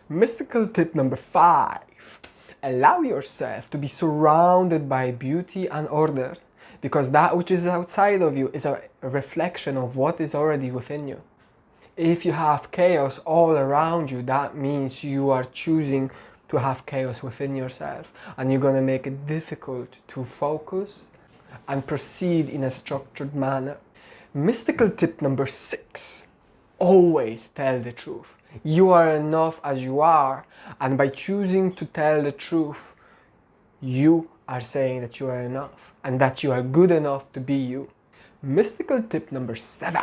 Mystical tip number 5. Allow yourself to be surrounded by beauty and order, because that which is outside of you is a reflection of what is already within you. If you have chaos all around you, that means you are choosing to have chaos within yourself, and you're going to make it difficult to focus and proceed in a structured manner. Mystical tip number 6. Always tell the truth. You are enough as you are, and by choosing to tell the truth, you are saying that you are enough and that you are good enough to be you. Mystical tip number 7.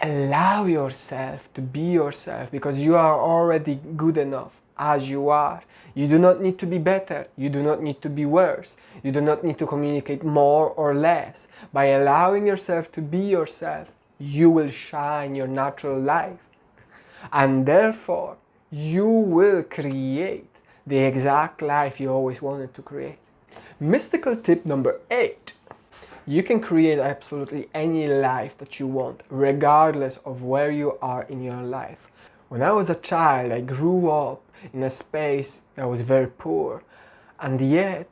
Allow yourself to be yourself, because you are already good enough as you are. You do not need to be better. You do not need to be worse. You do not need to communicate more or less. By allowing yourself to be yourself, you will shine your natural life. And therefore, you will create the exact life you always wanted to create. Mystical tip number 8. You can create absolutely any life that you want, regardless of where you are in your life. When I was a child, I grew up in a space that was very poor, and yet,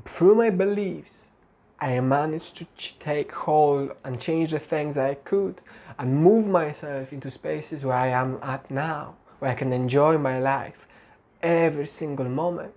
through my beliefs, I managed to take hold and change the things that I could and move myself into spaces where I am at now, where I can enjoy my life every single moment.